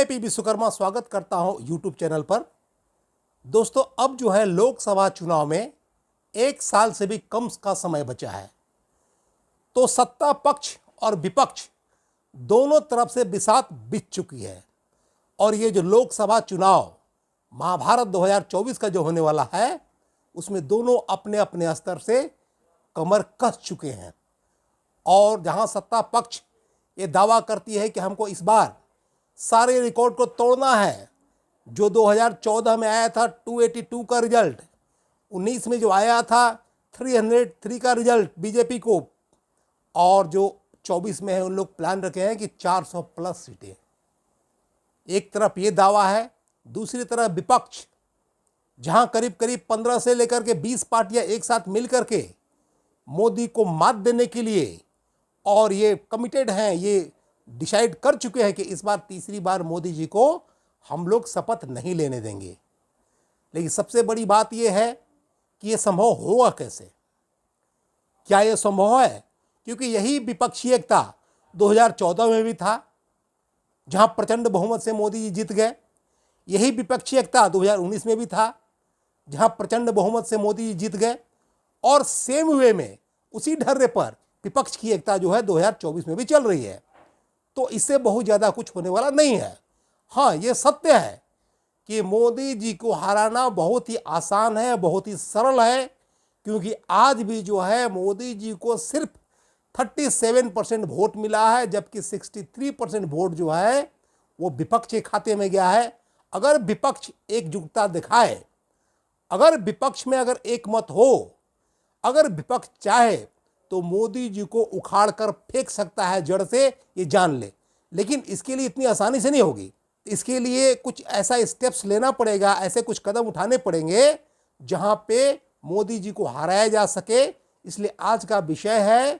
मैं पी विश्वकर्मा स्वागत करता हूं यूट्यूब चैनल पर। दोस्तों, अब जो है लोकसभा चुनाव में 1 साल से भी कम का समय बचा है, तो सत्ता पक्ष और विपक्ष दोनों तरफ से बिसात बीत चुकी है और ये जो लोकसभा चुनाव महाभारत 2024 का जो होने वाला है, उसमें दोनों अपने अपने स्तर से कमर कस चुके हैं। और जहां सत्ता पक्ष ये दावा करती है कि हमको इस बार सारे रिकॉर्ड को तोड़ना है, जो 2014 में आया था 282 का रिजल्ट, 19 में जो आया था 303 का रिजल्ट बीजेपी को, और जो 24 में है उन लोग प्लान रखे हैं कि 400 प्लस सीटें। एक तरफ ये दावा है, दूसरी तरफ विपक्ष जहां करीब करीब 15 से लेकर के 20 पार्टियां एक साथ मिलकर के मोदी को मात देने के लिए और ये कमिटेड हैं, ये डिसाइड कर चुके हैं कि इस बार तीसरी बार मोदी जी को हम लोग शपथ नहीं लेने देंगे। लेकिन सबसे बड़ी बात यह है कि यह संभव होगा कैसे, क्या यह संभव है? क्योंकि यही विपक्षी एकता 2014 में भी था, जहां प्रचंड बहुमत से मोदी जी जीत गए। यही विपक्षी एकता 2019 में भी था, जहां प्रचंड बहुमत से मोदी जी जीत गए। और सेम वे में उसी ढर्रे पर विपक्ष की एकता जो है 2024 में भी चल रही है। तो इससे बहुत ज़्यादा कुछ होने वाला नहीं है। हाँ, ये सत्य है कि मोदी जी को हराना बहुत ही आसान है, बहुत ही सरल है, क्योंकि आज भी जो है मोदी जी को सिर्फ 37% वोट मिला है, जबकि 63% वोट जो है वो विपक्ष के खाते में गया है। अगर विपक्ष एकजुटता दिखाए, अगर विपक्ष में अगर एक मत हो, अगर विपक्ष चाहे तो मोदी जी को उखाड़ कर फेंक सकता है जड़ से, ये जान ले। लेकिन इसके लिए इतनी आसानी से नहीं होगी। इसके लिए कुछ ऐसा स्टेप्स लेना पड़ेगा, ऐसे कुछ कदम उठाने पड़ेंगे जहां पे मोदी जी को हराया जा सके। इसलिए आज का विषय है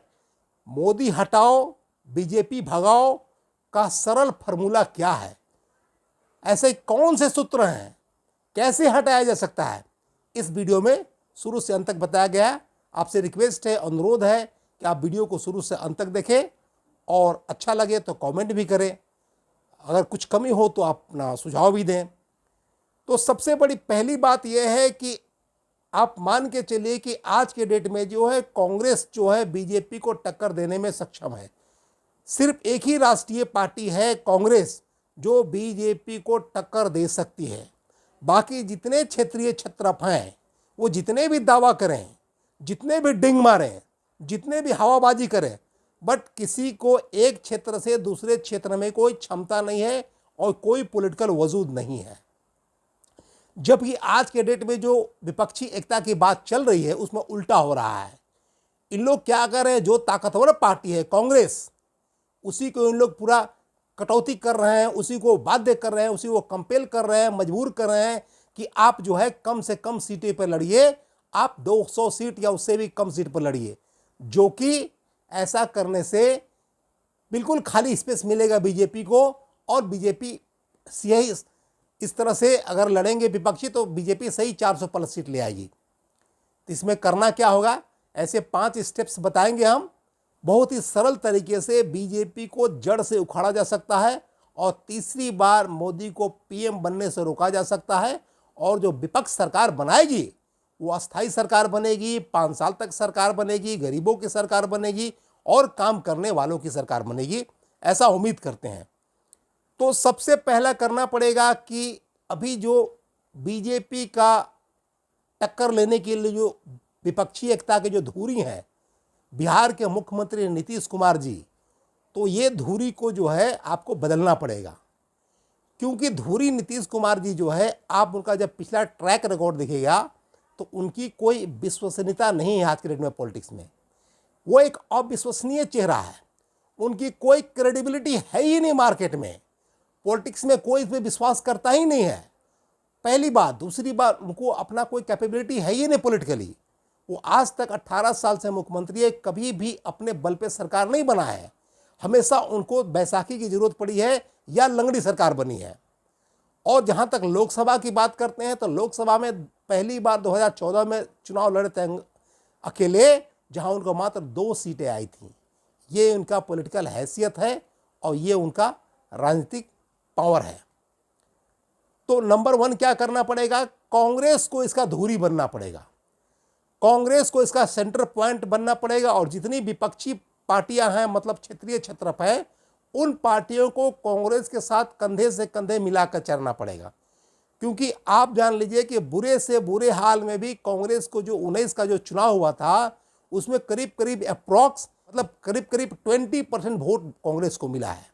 मोदी हटाओ बीजेपी भगाओ का सरल फॉर्मूला क्या है, ऐसे कौन से सूत्र हैं, कैसे हटाया जा सकता है। इस वीडियो में शुरू से अंत तक बताया गया है। आपसे रिक्वेस्ट है, अनुरोध है कि आप वीडियो को शुरू से अंत तक देखें और अच्छा लगे तो कमेंट भी करें। अगर कुछ कमी हो तो आप अपना सुझाव भी दें। तो सबसे बड़ी पहली बात यह है कि आप मान के चलिए कि आज के डेट में जो है कांग्रेस जो है बीजेपी को टक्कर देने में सक्षम है। सिर्फ एक ही राष्ट्रीय पार्टी है कांग्रेस जो बीजेपी को टक्कर दे सकती है। बाकी जितने क्षेत्रीय छत्रप हैं, वो जितने भी दावा करें, जितने भी डिंग मारें, जितने भी हवाबाजी करें, बट किसी को एक क्षेत्र से दूसरे क्षेत्र में कोई क्षमता नहीं है और कोई पॉलिटिकल वजूद नहीं है। जबकि आज के डेट में जो विपक्षी एकता की बात चल रही है उसमें उल्टा हो रहा है। इन लोग क्या कर रहे हैं, जो ताकतवर पार्टी है कांग्रेस, उसी को इन लोग पूरा कटौती कर रहे हैं, उसी को बाध्य कर रहे हैं, उसी को कंपेल कर रहे हैं, मजबूर कर रहे हैं कि आप जो है कम से कम सीटें पर लड़िए, आप 200 सीट या उससे भी कम सीट पर लड़िए। जो कि ऐसा करने से बिल्कुल खाली स्पेस मिलेगा बीजेपी को, और बीजेपी यही इस तरह से अगर लड़ेंगे विपक्षी तो बीजेपी सही 400 प्लस सीट ले आएगी। तो इसमें करना क्या होगा, ऐसे 5 स्टेप्स बताएंगे हम। बहुत ही सरल तरीके से बीजेपी को जड़ से उखाड़ा जा सकता है और तीसरी बार मोदी को पीएम बनने से रोका जा सकता है। और जो विपक्ष सरकार बनाएगी वो अस्थाई सरकार बनेगी, 5 साल तक सरकार बनेगी, गरीबों की सरकार बनेगी और काम करने वालों की सरकार बनेगी, ऐसा उम्मीद करते हैं। तो सबसे पहला करना पड़ेगा कि अभी जो बीजेपी का टक्कर लेने के लिए जो विपक्षी एकता के जो धुरी हैं, बिहार के मुख्यमंत्री नीतीश कुमार जी, तो ये धुरी को जो है आपको बदलना पड़ेगा। क्योंकि धुरी नीतीश कुमार जी जो है, आप उनका जब पिछला ट्रैक रिकॉर्ड दिखेगा तो उनकी कोई विश्वसनीयता नहीं है आज के डेट में पॉलिटिक्स में। वो एक अविश्वसनीय चेहरा है, उनकी कोई क्रेडिबिलिटी है ही नहीं मार्केट में, पॉलिटिक्स में कोई इस पर विश्वास करता ही नहीं है, पहली बात। दूसरी बात, उनको अपना कोई कैपेबिलिटी है ही नहीं पॉलिटिकली। वो आज तक 18 साल से मुख्यमंत्री है, कभी भी अपने बल पे सरकार नहीं बना है। हमेशा उनको बैसाखी की जरूरत पड़ी है या लंगड़ी सरकार बनी है। और जहां तक लोकसभा की बात करते हैं तो लोकसभा में पहली बार 2014 में चुनाव लड़े थे अकेले, जहां उनको मात्र 2 सीटें आई थी। ये उनका पॉलिटिकल हैसियत है और ये उनका राजनीतिक पावर है। तो नंबर 1 क्या करना पड़ेगा, कांग्रेस को इसका धुरी बनना पड़ेगा, कांग्रेस को इसका सेंटर पॉइंट बनना पड़ेगा। और जितनी विपक्षी पार्टियां हैं, मतलब क्षेत्रीय छत्रप है, उन पार्टियों को कांग्रेस के साथ कंधे से कंधे मिलाकर चलना पड़ेगा। क्योंकि आप जान लीजिए कि बुरे से बुरे हाल में भी कांग्रेस को जो 19 का जो चुनाव हुआ था, उसमें करीब करीब अप्रॉक्स मतलब करीब करीब 20% वोट कांग्रेस को मिला है,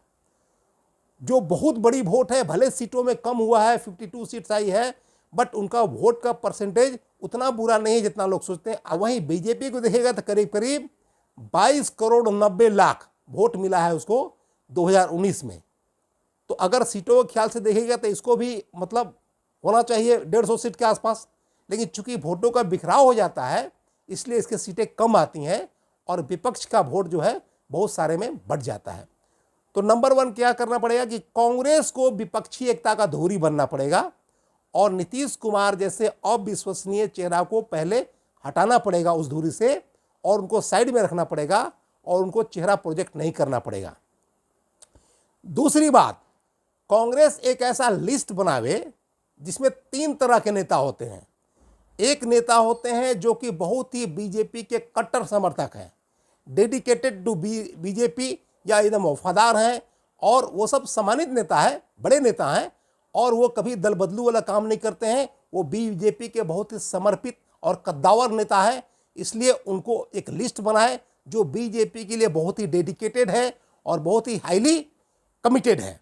जो बहुत बड़ी वोट है। भले सीटों में कम हुआ है, 52 सीट्स आई है, बट उनका वोट का परसेंटेज उतना बुरा नहीं है जितना लोग सोचते हैं। वहीं बीजेपी को देखेगा तो करीब करीब 22 करोड़ 90 लाख वोट मिला है उसको 2019 में। तो अगर सीटों के ख्याल से देखेगा तो इसको भी मतलब होना चाहिए 150 सीट के आसपास, लेकिन चूंकि वोटों का बिखराव हो जाता है इसलिए इसके सीटें कम आती हैं और विपक्ष का वोट जो है बहुत सारे में बढ़ जाता है। तो नंबर 1 क्या करना पड़ेगा कि कांग्रेस को विपक्षी एकता का धुरी बनना पड़ेगा और नीतीश कुमार जैसे अविश्वसनीय चेहरा को पहले हटाना पड़ेगा उस धुरी से और उनको साइड में रखना पड़ेगा और उनको चेहरा प्रोजेक्ट नहीं करना पड़ेगा। दूसरी बात, कांग्रेस एक ऐसा लिस्ट बनावे जिसमें 3 तरह के नेता होते हैं। एक नेता होते हैं जो कि बहुत ही बीजेपी के कट्टर समर्थक हैं, डेडिकेटेड टू बीजेपी या एकदम वफादार हैं, और वो सब सम्मानित नेता है, बड़े नेता हैं, और वो कभी दल बदलू वाला काम नहीं करते हैं। वो बीजेपी के बहुत ही समर्पित और कद्दावर नेता है, इसलिए उनको एक लिस्ट बनाए जो बीजेपी के लिए बहुत ही डेडिकेटेड है और बहुत ही हाईली कमिटेड है।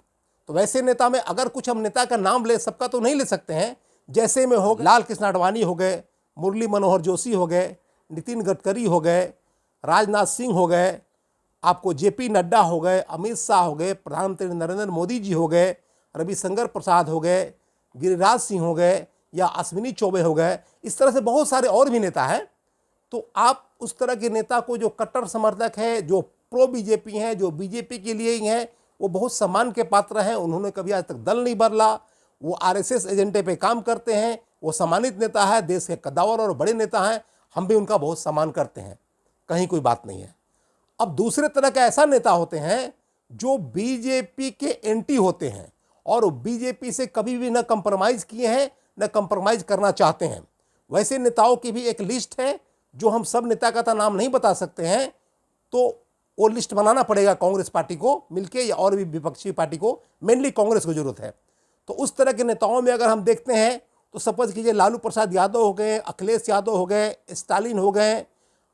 तो वैसे नेता में अगर कुछ हम नेता का नाम ले, सबका तो नहीं ले सकते हैं, जैसे में हो लाल कृष्ण आडवाणी हो गए, मुरली मनोहर जोशी हो गए, नितिन गडकरी हो गए, राजनाथ सिंह हो गए, आपको जेपी नड्डा हो गए, अमित शाह हो गए, प्रधानमंत्री नरेंद्र मोदी जी हो गए, रविशंकर प्रसाद हो गए, गिरिराज सिंह हो गए या अश्विनी चौबे हो गए। इस तरह से बहुत सारे और भी नेता हैं। तो आप उस तरह के नेता को जो कट्टर समर्थक है, जो प्रो बीजेपी हैं, जो बीजेपी के लिए ही हैं, वो बहुत सम्मान के पात्र हैं। उन्होंने कभी आज तक दल नहीं बदला, वो आरएसएस एजेंडे पे काम करते हैं, वो सम्मानित नेता है, देश के कद्दावर और बड़े नेता हैं, हम भी उनका बहुत सम्मान करते हैं, कहीं कोई बात नहीं है। अब दूसरे तरह के ऐसा नेता होते हैं जो बीजेपी के एंटी होते हैं और बीजेपी से कभी भी न कंप्रोमाइज किए हैं न कंप्रोमाइज करना चाहते हैं। वैसे नेताओं की भी एक लिस्ट है जो हम सब नेता का तो नाम नहीं बता सकते हैं, तो वो लिस्ट बनाना पड़ेगा कांग्रेस पार्टी को मिलके या और भी विपक्षी पार्टी को, मेनली कांग्रेस को जरूरत है। तो उस तरह के नेताओं में अगर हम देखते हैं तो सपोज कीजिए लालू प्रसाद यादव हो गए, अखिलेश यादव हो गए, स्टालिन हो गए,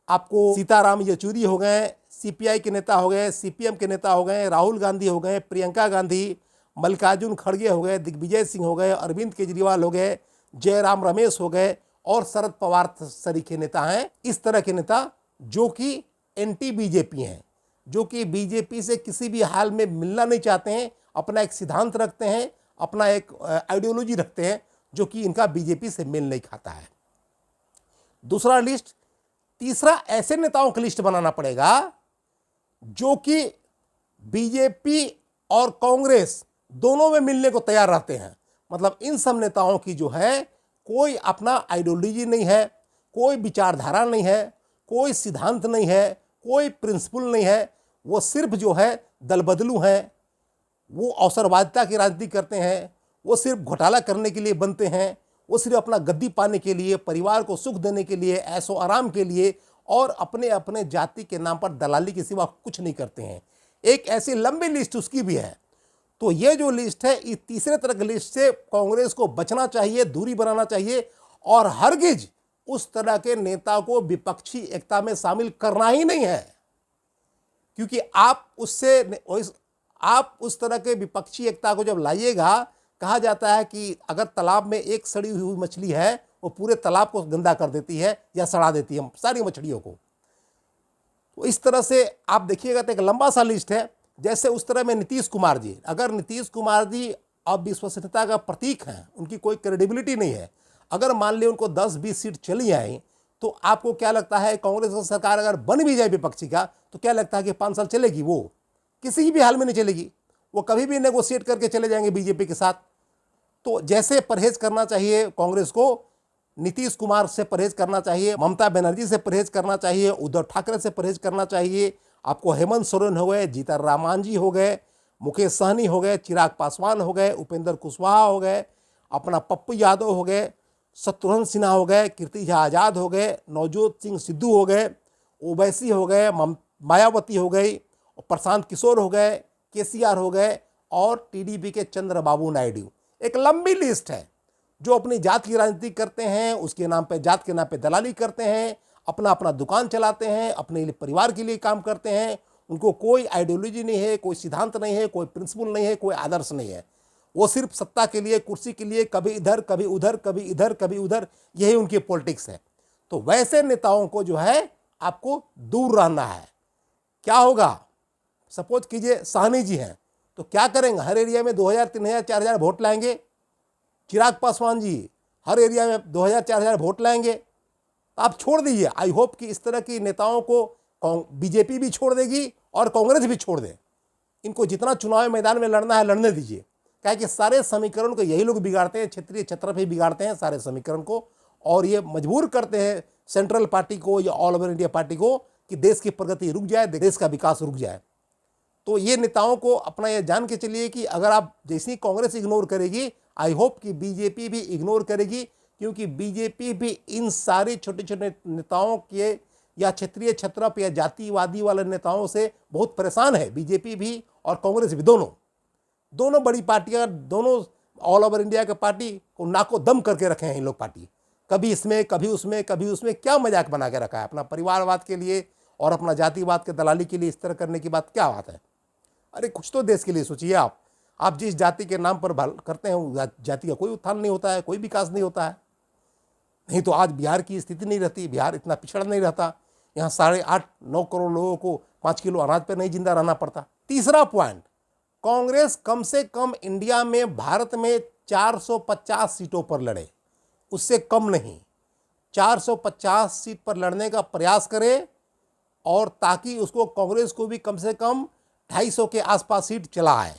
आपको सीताराम येचुरी हो गए, सीपीआई के नेता हो गए, सीपीएम के नेता हो गए, राहुल गांधी हो गए, प्रियंका गांधी, मल्लिकार्जुन खड़गे हो गए, दिग्विजय सिंह हो गए, अरविंद केजरीवाल हो गए, जयराम रमेश हो गए और शरद पवार सरीखे नेता हैं। इस तरह के नेता जो कि एंटी बीजेपी हैं, जो कि बीजेपी से किसी भी हाल में मिलना नहीं चाहते हैं, अपना एक सिद्धांत रखते हैं, अपना एक आइडियोलॉजी रखते हैं जो कि इनका बीजेपी से मेल नहीं खाता है। दूसरा लिस्ट, तीसरा ऐसे नेताओं की लिस्ट बनाना पड़ेगा जो कि बीजेपी और कांग्रेस दोनों में मिलने को तैयार रहते हैं। मतलब इन सब नेताओं की जो है कोई अपना आइडियोलॉजी नहीं है, कोई विचारधारा नहीं है, कोई सिद्धांत नहीं है, कोई प्रिंसिपल नहीं है, वो सिर्फ जो है दल बदलू हैं, वो अवसरवादिता की राजनीति करते हैं, वो सिर्फ घोटाला करने के लिए बनते हैं, वो सिर्फ अपना गद्दी पाने के लिए, परिवार को सुख देने के लिए, ऐशो आराम के लिए और अपने अपने जाति के नाम पर दलाली के सिवा कुछ नहीं करते हैं। एक ऐसी लंबी लिस्ट उसकी भी है। तो ये जो लिस्ट है, इस तीसरे तरह की लिस्ट से कांग्रेस को बचना चाहिए, दूरी बनाना चाहिए और हरगिज उस तरह के नेता को विपक्षी एकता में शामिल करना ही नहीं है। क्योंकि आप उस तरह के विपक्षी एकता को जब लाइएगा, कहा जाता है कि अगर तालाब में एक सड़ी हुई मछली है वो पूरे तालाब को गंदा कर देती है या सड़ा देती है सारी मछलियों को। तो इस तरह से आप देखिएगा तो एक लंबा सा लिस्ट है। जैसे उस तरह में नीतीश कुमार जी, अगर नीतीश कुमार जी अविश्वसनीयता का प्रतीक हैं, उनकी कोई क्रेडिबिलिटी नहीं है, अगर मान लिया उनको 10-20 सीट चली आई तो आपको क्या लगता है कांग्रेस की सरकार अगर बन भी जाए विपक्षी का तो क्या लगता है कि 5 साल चलेगी? वो किसी भी हाल में नहीं चलेगी, वो कभी भी नेगोशिएट करके चले जाएंगे बीजेपी के साथ। तो जैसे परहेज करना चाहिए कांग्रेस को, नीतीश कुमार से परहेज करना चाहिए, ममता बनर्जी से परहेज करना चाहिए, उद्धव ठाकरे से परहेज करना चाहिए, आपको हेमंत सोरेन हो गए, जीतन राम मांझी हो गए, मुकेश सहनी हो गए, चिराग पासवान हो गए, उपेंद्र कुशवाहा हो गए, अपना पप्पू यादव हो गए, शत्रुघ्न सिन्हा हो गए, कीर्ति झा आज़ाद हो गए, नवजोत सिंह सिद्धू हो गए, ओवैसी हो गए, मायावती हो गई, प्रशांत किशोर हो गए, केसीआर हो गए और टीडीपी के चंद्रबाबू नायडू। एक लंबी लिस्ट है जो अपनी जात की राजनीति करते हैं, उसके नाम पे, जात के नाम पे दलाली करते हैं, अपना अपना दुकान चलाते हैं, अपने परिवार के लिए काम करते हैं। उनको कोई आइडियोलॉजी नहीं है, कोई सिद्धांत नहीं है, कोई प्रिंसिपल नहीं है, कोई आदर्श नहीं है। वो सिर्फ सत्ता के लिए, कुर्सी के लिए, कभी इधर कभी उधर, कभी इधर कभी उधर, यही उनकी पॉलिटिक्स है। तो वैसे नेताओं को जो है आपको दूर रहना है। क्या होगा, सपोज कीजिए साहनी जी हैं तो क्या करेंगे, हर एरिया में 2000, 3000, 4000 वोट लाएंगे। चिराग पासवान जी हर एरिया में 2000, 4000 वोट लाएंगे। आप छोड़ दीजिए। आई होप कि इस तरह की नेताओं को बीजेपी भी छोड़ देगी और कांग्रेस भी छोड़ दे। इनको जितना चुनाव मैदान में लड़ना है लड़ने दीजिए, क्या कि सारे समीकरण को यही लोग बिगाड़ते हैं, क्षेत्रीय छत्र पे बिगाड़ते हैं सारे समीकरण को, और ये मजबूर करते हैं सेंट्रल पार्टी को या ऑल ओवर इंडिया पार्टी को कि देश की प्रगति रुक जाए, देश का विकास रुक जाए। तो ये नेताओं को अपना ये जान के चलिए कि अगर आप जैसी कांग्रेस इग्नोर करेगी, आई होप कि बीजेपी भी इग्नोर करेगी, क्योंकि बीजेपी भी इन सारे छोटे छोटे नेताओं के या क्षेत्रीय छत्र या जातिवादी वाले नेताओं से बहुत परेशान है। बीजेपी भी और कांग्रेस भी, दोनों बड़ी पार्टियां, दोनों ऑल ओवर इंडिया के पार्टी को नाको दम करके रखे हैं इन लोग पार्टी। कभी इसमें कभी उसमें कभी उसमें, क्या मजाक बना के रखा है अपना परिवारवाद के लिए और अपना जातिवाद के दलाली के लिए। इस तरह करने की बात क्या बात है? अरे कुछ तो देश के लिए सोचिए। आप जिस जाति के नाम पर करते हैं उस जाति का कोई उत्थान नहीं होता है, कोई विकास नहीं होता है। नहीं तो आज बिहार की स्थिति नहीं रहती, बिहार इतना पिछड़ा नहीं रहता। यहाँ 8.5-9 करोड़ लोगों को 5 किलो अनाज पर नहीं जिंदा रहना पड़ता। तीसरा पॉइंट, कांग्रेस कम से कम इंडिया में, भारत में 450 सीटों पर लड़े, उससे कम नहीं, 450 सीट पर लड़ने का प्रयास करे, और ताकि उसको, कांग्रेस को भी कम से कम 250 के आसपास सीट चला आए।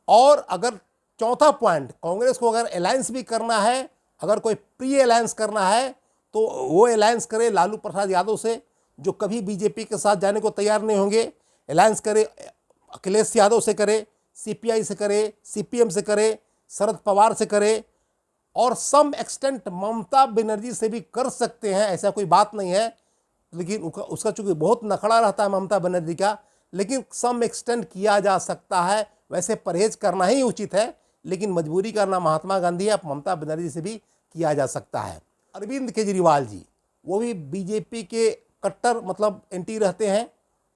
और अगर चौथा पॉइंट, कांग्रेस को अगर अलायंस भी करना है, अगर कोई प्री अलायंस करना है तो वो अलायंस करे लालू प्रसाद यादव से, जो कभी बीजेपी के साथ जाने को तैयार नहीं होंगे। अलायंस करे अखिलेश यादव से करे, सीपीआई से करे, सीपीएम से करे, शरद पवार से करे, और सम एक्सटेंट ममता बनर्जी से भी कर सकते हैं, ऐसा कोई बात नहीं है। लेकिन उसका चूंकि बहुत नखड़ा रहता है ममता बनर्जी का, लेकिन सम एक्सटेंट किया जा सकता है। वैसे परहेज करना ही उचित है, लेकिन मजबूरी करना महात्मा गांधी है, ममता बनर्जी से भी किया जा सकता है। अरविंद केजरीवाल जी, वो भी बीजेपी के कट्टर मतलब एंटी रहते हैं,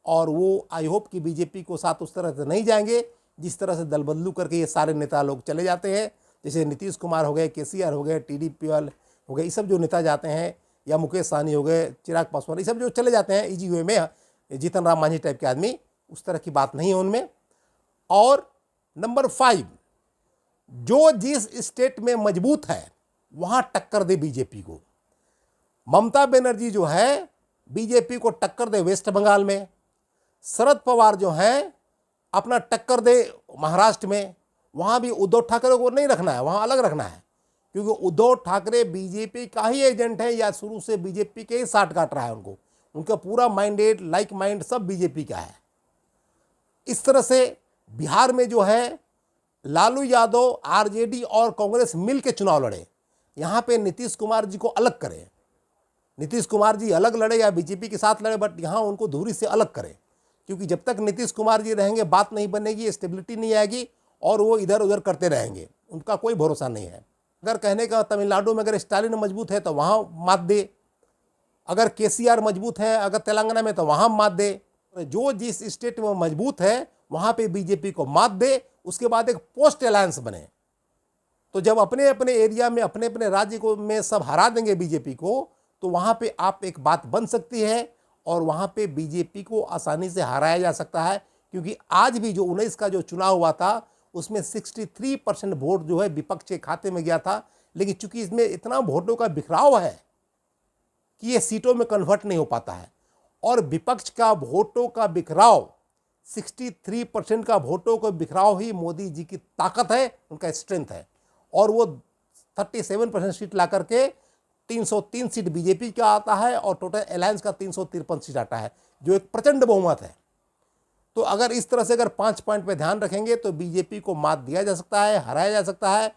और वो आई होप कि बीजेपी को साथ उस तरह से नहीं जाएंगे जिस तरह से दल बदलू करके ये सारे नेता लोग चले जाते हैं। जैसे नीतीश कुमार हो गए, केसीआर हो गए, टीडीपी वाले हो गए, ये सब जो नेता जाते हैं, या मुकेश सहनी हो गए, चिराग पासवान, ये सब जो चले जाते हैं इजी वे में, जीतन राम मांझी टाइप के आदमी, उस तरह की बात नहीं है उनमें। और नंबर 5, जो जिस स्टेट में मजबूत है वहां टक्कर दे बीजेपी को। ममता बनर्जी जो है बीजेपी को टक्कर दे वेस्ट बंगाल में, शरद पवार जो है अपना टक्कर दे महाराष्ट्र में। वहां भी उद्धव ठाकरे को नहीं रखना है, वहां अलग रखना है, क्योंकि उद्धव ठाकरे बीजेपी का ही एजेंट है, या शुरू से बीजेपी के ही साठ काट रहा है उनको। उनका पूरा माइंडेड, लाइक माइंड सब बीजेपी का है। इस तरह से बिहार में जो है लालू यादव, आरजेडी और कांग्रेस मिल के चुनाव लड़े। यहाँ पे नीतीश कुमार जी को अलग करें, नीतीश कुमार जी अलग लड़े या बीजेपी के साथ लड़े, बट यहाँ उनको दूरी से अलग करें, क्योंकि जब तक नीतीश कुमार जी रहेंगे बात नहीं बनेगी, स्टेबिलिटी नहीं आएगी, और वो इधर उधर करते रहेंगे, उनका कोई भरोसा नहीं है। अगर कहने का तमिलनाडु में अगर स्टालिन मजबूत है तो वहाँ मात दे, अगर केसीआर मजबूत है अगर तेलंगाना में तो वहाँ मात दे। जो जिस स्टेट में मजबूत है वहाँ पे बीजेपी को मात दे, उसके बाद एक पोस्ट अलायंस बने। तो जब अपने अपने एरिया में, अपने अपने राज्य को में सब हरा देंगे बीजेपी को, तो वहाँ पे आप एक बात बन सकती है, और वहाँ पे बीजेपी को आसानी से हराया जा सकता है। क्योंकि आज भी जो 19 का जो चुनाव हुआ था उसमें 63% वोट जो है विपक्ष के खाते में गया था, लेकिन चूंकि इसमें इतना वोटों का बिखराव है कि ये सीटों में कन्वर्ट नहीं हो पाता है। और विपक्ष का वोटों का बिखराव, 63% का वोटों का बिखराव ही मोदी जी की ताकत है, उनका स्ट्रेंथ है। और वो 37% सीट ला करके 303 सीट बीजेपी का आता है, और टोटल अलायंस का 353 सीट आता है, जो एक प्रचंड बहुमत है। तो अगर इस तरह से अगर 5 पॉइंट पे ध्यान रखेंगे तो बीजेपी को मात दिया जा सकता है, हराया जा सकता है।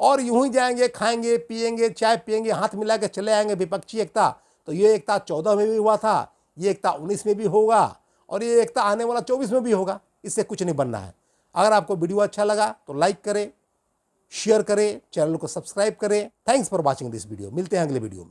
और यूं ही जाएंगे, खाएंगे पिएंगे, चाय पिएंगे, हाथ मिला के चले आएंगे विपक्षी एकता। तो ये एकता 14 में भी हुआ था, ये एकता 19 में भी होगा और ये एकता आने वाला 24 में भी होगा। इससे कुछ नहीं बनना है। अगर आपको वीडियो अच्छा लगा तो लाइक करें, शेयर करें, चैनल को सब्सक्राइब करें। Thanks for watching this video. मिलते हैं अगले वीडियो में।